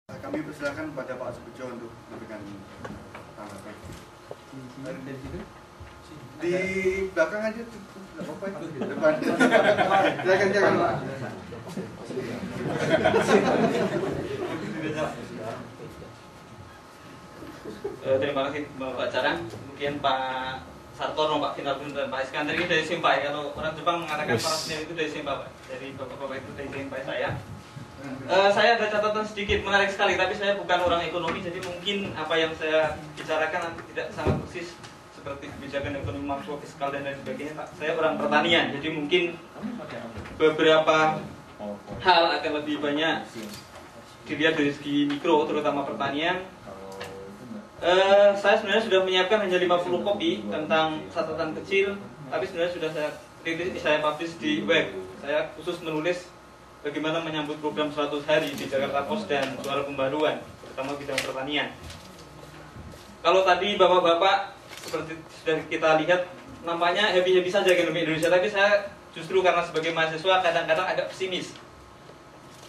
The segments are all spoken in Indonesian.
Kami persilakan kepada Pak Subejo untuk memberikan tanggapan. Dari situ? Di belakang aja, nggak apa-apa itu. Depan. Silakan Pak. Terima kasih Bapak Carang, kemudian Pak Sartono, Pak Finalgun, dan Pak Iskandar ini dari Simpai. Kalau orang Jepang mengatakan para senior itu dari Simpai, Pak. Dari Bapak-Bapak itu dari Simpai saya. Saya ada catatan sedikit, menarik sekali, tapi saya bukan orang ekonomi, jadi mungkin apa yang saya bicarakan nanti tidak sangat persis seperti kebijakan ekonomi makro, fiskal, dan lain sebagainya, Pak. Saya orang pertanian, jadi mungkin beberapa hal akan lebih banyak dilihat dari segi mikro, terutama pertanian. Saya sebenarnya sudah menyiapkan hanya 50 kopi tentang catatan kecil, tapi sebenarnya sudah saya publish di web. Saya khusus menulis bagaimana menyambut program 100 hari di Jakarta Pos dan Suara Pembaruan, terutama bidang pertanian. Kalau tadi bapak-bapak seperti sudah kita lihat, nampaknya happy-happy saja ekonomi Indonesia, tapi saya justru karena sebagai mahasiswa kadang-kadang agak pesimis.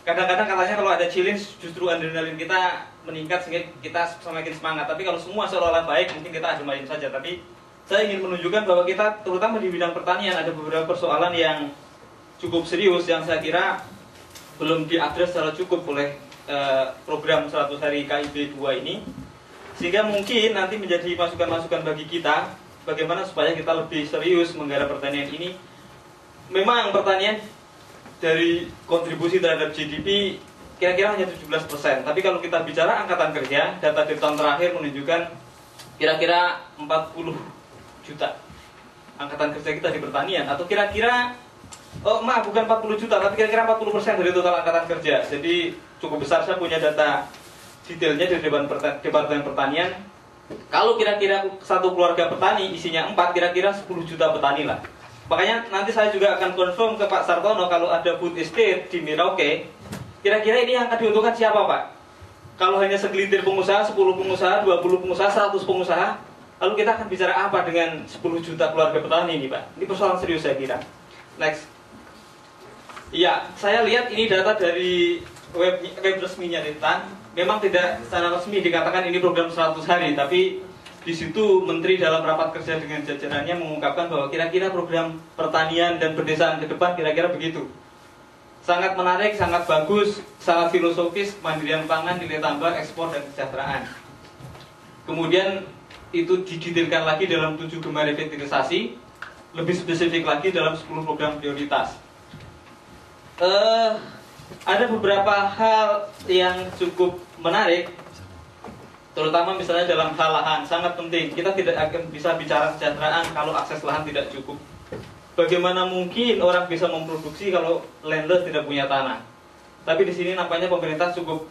Kadang-kadang katanya kalau ada challenge justru adrenalin kita meningkat sehingga kita semakin semangat. Tapi kalau semua seolah-olah baik, mungkin kita adem-adem saja. Tapi saya ingin menunjukkan bahwa kita terutama di bidang pertanian ada beberapa persoalan yang cukup serius yang saya kira belum diadres secara cukup oleh program 100 hari KIB 2 ini. Sehingga mungkin nanti menjadi masukan-masukan bagi kita bagaimana supaya kita lebih serius menggarap pertanian ini. Memang pertanian dari kontribusi terhadap GDP kira-kira hanya 17%. Tapi kalau kita bicara angkatan kerja, data di tahun terakhir menunjukkan kira-kira 40 juta angkatan kerja kita di pertanian. Atau kira-kira, bukan 40 juta, tapi kira-kira 40% dari total angkatan kerja. Jadi cukup besar. Saya punya data detailnya dari Departemen Pertanian. Kalau kira-kira satu keluarga petani isinya 4, kira-kira 10 juta petani lah. Makanya nanti saya juga akan confirm ke Pak Sartono kalau ada food estate di Merauke, kira-kira ini yang akan diuntungkan siapa, Pak? Kalau hanya segelintir pengusaha, 10 pengusaha, 20 pengusaha, 100 pengusaha, lalu kita akan bicara apa dengan 10 juta keluarga petani ini, Pak? Ini persoalan serius saya kira. Next. Iya, saya lihat ini data dari web resminya Lintan. Memang tidak secara resmi dikatakan ini program 100 hari, tapi di situ Menteri dalam rapat kerja dengan jajarannya mengungkapkan bahwa kira-kira program pertanian dan perdesaan ke depan kira-kira begitu. Sangat menarik, sangat bagus, sangat filosofis, kemandirian pangan, nilai tambah, ekspor, dan kesejahteraan. Kemudian itu didetailkan lagi dalam 7 gemar revitalisasi, lebih spesifik lagi dalam 10 program prioritas. Ada beberapa hal yang cukup menarik, terutama misalnya dalam hal lahan, sangat penting. Kita tidak akan bisa bicara kesejahteraan kalau akses lahan tidak cukup. Bagaimana mungkin orang bisa memproduksi kalau landless tidak punya tanah? Tapi di sini nampaknya pemerintah cukup,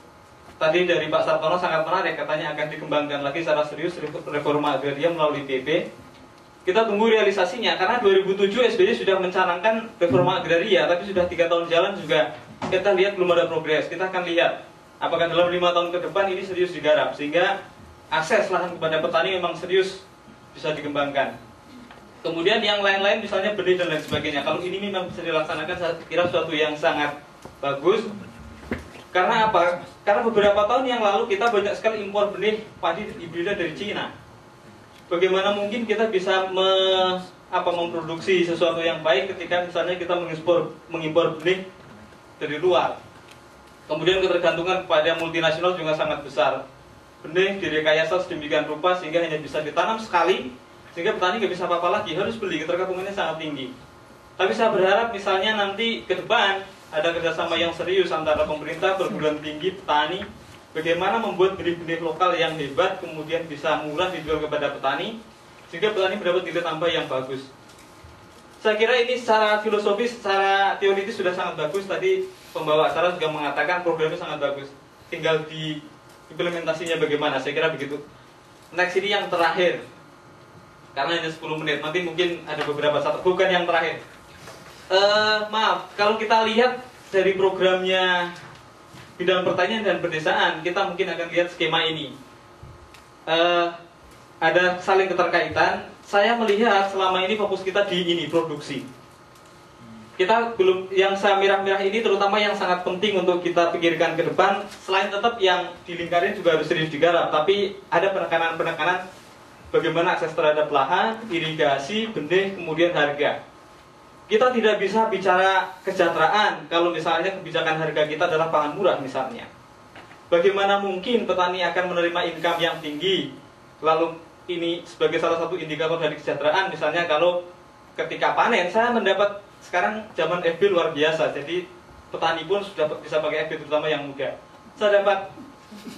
tadi dari Pak Sartono sangat menarik, katanya akan dikembangkan lagi secara serius reforma agraria melalui PP. Kita tunggu realisasinya, karena 2007 SBY sudah mencanangkan reforma agraria, tapi sudah 3 tahun jalan juga kita lihat belum ada progres. Kita akan lihat apakah dalam 5 tahun ke depan ini serius digarap, sehingga akses lahan kepada petani memang serius bisa dikembangkan. Kemudian yang lain-lain misalnya benih dan lain sebagainya. Kalau ini memang bisa dilaksanakan, saya kira suatu yang sangat bagus. Karena apa? Karena beberapa tahun yang lalu kita banyak sekali impor benih padi hibrida dari Cina. Bagaimana mungkin kita bisa memproduksi sesuatu yang baik ketika misalnya kita mengimpor benih dari luar? Kemudian ketergantungan pada multinasional juga sangat besar. Benih direkayasa sedemikian rupa sehingga hanya bisa ditanam sekali, sehingga petani nggak bisa apa-apa lagi, harus beli, ketergantungannya sangat tinggi. Tapi saya berharap misalnya nanti ke depan ada kerjasama yang serius antara pemerintah, perguruan tinggi, petani, bagaimana membuat benih-benih lokal yang hebat, kemudian bisa murah dijual kepada petani, sehingga petani mendapat nilai tambah yang bagus. Saya kira ini secara filosofis, secara teoritis sudah sangat bagus. Tadi pembawa acara juga mengatakan programnya sangat bagus. Tinggal di implementasinya bagaimana, saya kira begitu. Next ini yang terakhir. Karena hanya 10 menit, nanti mungkin ada beberapa satu. Bukan yang terakhir. Maaf, kalau kita lihat dari programnya bidang pertanian dan perdesaan, kita mungkin akan lihat skema ini. Ada saling keterkaitan. Saya melihat selama ini fokus kita di ini, produksi. kita belum, yang saya mirah-mirah ini terutama yang sangat penting untuk kita pikirkan ke depan, selain tetap yang di lingkaran juga harus serius digarap, tapi ada penekanan-penekanan bagaimana akses terhadap lahan, irigasi, benih, kemudian harga. Kita tidak bisa bicara kesejahteraan kalau misalnya kebijakan harga kita adalah pangan murah misalnya. Bagaimana mungkin petani akan menerima income yang tinggi? Lalu ini sebagai salah satu indikator dari kesejahteraan, misalnya kalau ketika panen, saya mendapat sekarang zaman FB luar biasa, jadi petani pun sudah bisa pakai FB, terutama yang muda. Saya dapat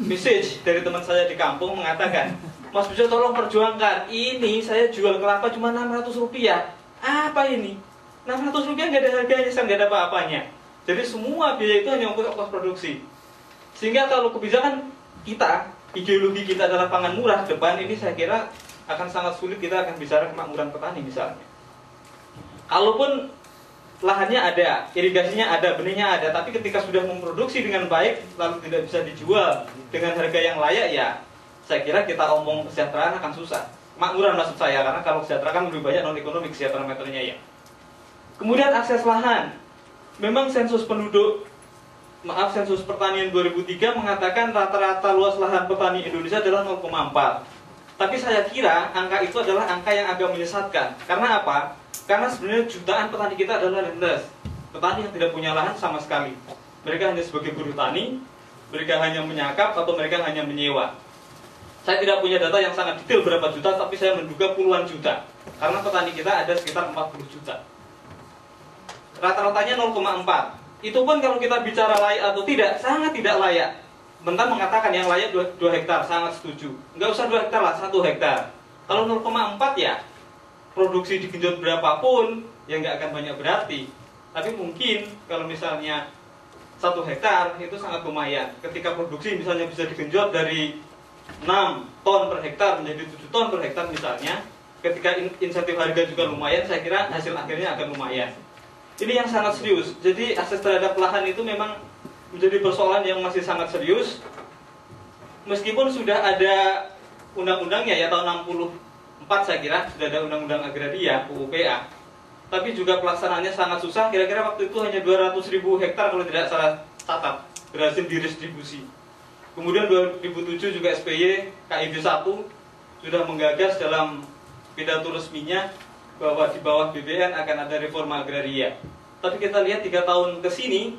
message dari teman saya di kampung mengatakan, Mas Bijo tolong perjuangkan, ini saya jual kelapa cuma 600 rupiah. Apa ini? 600 rupiah nggak ada harganya, saya nggak ada apa-apanya. Jadi semua biaya itu hanya untuk ongkos produksi. Sehingga kalau kebijakan kita, ideologi kita adalah pangan murah, depan ini saya kira akan sangat sulit kita akan bicara kemakmuran petani misalnya. Kalaupun lahannya ada, irigasinya ada, benihnya ada, tapi ketika sudah memproduksi dengan baik, lalu tidak bisa dijual dengan harga yang layak, ya saya kira kita omong kesejahteraan akan susah. Kemakmuran maksud saya, karena kalau kesejahteraan lebih banyak non-ekonomi kesejahteraan meternya ya. Kemudian akses lahan. Memang sensus sensus pertanian 2003 mengatakan rata-rata luas lahan petani Indonesia adalah 0,4. Tapi saya kira angka itu adalah angka yang agak menyesatkan. Karena apa? Karena sebenarnya jutaan petani kita adalah landas. Petani yang tidak punya lahan sama sekali. Mereka hanya sebagai buruh tani, mereka hanya menyakap atau mereka hanya menyewa. Saya tidak punya data yang sangat detail berapa juta, tapi saya menduga puluhan juta. Karena petani kita ada sekitar 40 juta. Rata-ratanya 0,4. Itu pun kalau kita bicara layak atau tidak, sangat tidak layak. Bentar mengatakan yang layak 2 hektar, sangat setuju. Nggak usah 2 hektar lah, 1 hektar. Kalau 0,4 ya, produksi digenjot berapapun, ya nggak akan banyak berarti. Tapi mungkin kalau misalnya 1 hektar, itu sangat lumayan. Ketika produksi misalnya bisa digenjot dari 6 ton per hektar menjadi 7 ton per hektar misalnya, ketika insentif harga juga lumayan, saya kira hasil akhirnya akan lumayan. Ini yang sangat serius. Jadi akses terhadap lahan itu memang menjadi persoalan yang masih sangat serius. Meskipun sudah ada undang-undangnya ya, tahun 64 saya kira sudah ada undang-undang agraria UUPA. Tapi juga pelaksanaannya sangat susah. Kira-kira waktu itu hanya 200.000 hektar kalau tidak salah catat berhasil didistribusi. Kemudian 2007 juga SBY KID 1 sudah menggagas dalam pidato resminya bahwa di bawah BBN akan ada reforma agraria. Tapi kita lihat 3 tahun ke sini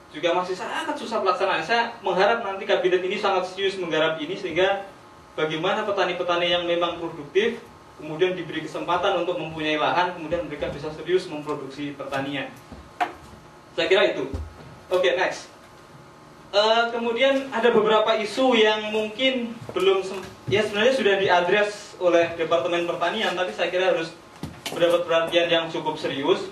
juga masih sangat susah pelaksanaan. Saya mengharap nanti kabinet ini sangat serius menggarap ini, sehingga bagaimana petani-petani yang memang produktif kemudian diberi kesempatan untuk mempunyai lahan, kemudian mereka bisa serius memproduksi pertanian. Saya kira itu. Oke, next. Kemudian ada beberapa isu yang mungkin belum, ya sebenarnya sudah diadres oleh Departemen Pertanian, tapi saya kira harus mendapat perhatian yang cukup serius.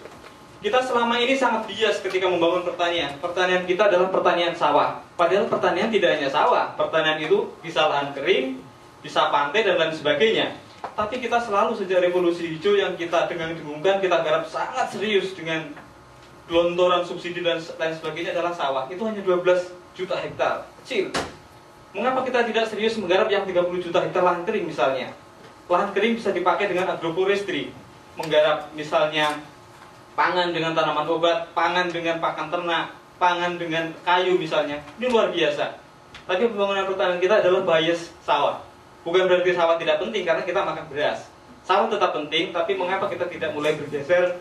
Kita selama ini sangat bias ketika membangun pertanian. Pertanian kita adalah pertanian sawah. Padahal pertanian tidak hanya sawah. Pertanian itu bisa lahan kering, bisa pantai dan lain sebagainya. Tapi kita selalu sejak revolusi hijau yang kita dengung-dengungkan, kita garap sangat serius dengan gelontoran subsidi dan lain sebagainya adalah sawah. Itu hanya 12 juta hektar, kecil. Mengapa kita tidak serius menggarap yang 30 juta hektar lahan kering misalnya? Lahan kering bisa dipakai dengan agroforestry, menggarap misalnya pangan dengan tanaman obat, pangan dengan pakan ternak, pangan dengan kayu misalnya. Ini luar biasa. Tapi pembangunan pertanian kita adalah bias sawah. Bukan berarti sawah tidak penting, karena kita makan beras. Sawah tetap penting, tapi mengapa kita tidak mulai bergeser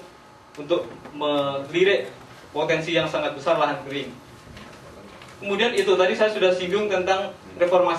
untuk melirik potensi yang sangat besar lahan kering? Kemudian itu tadi saya sudah singgung tentang reformasi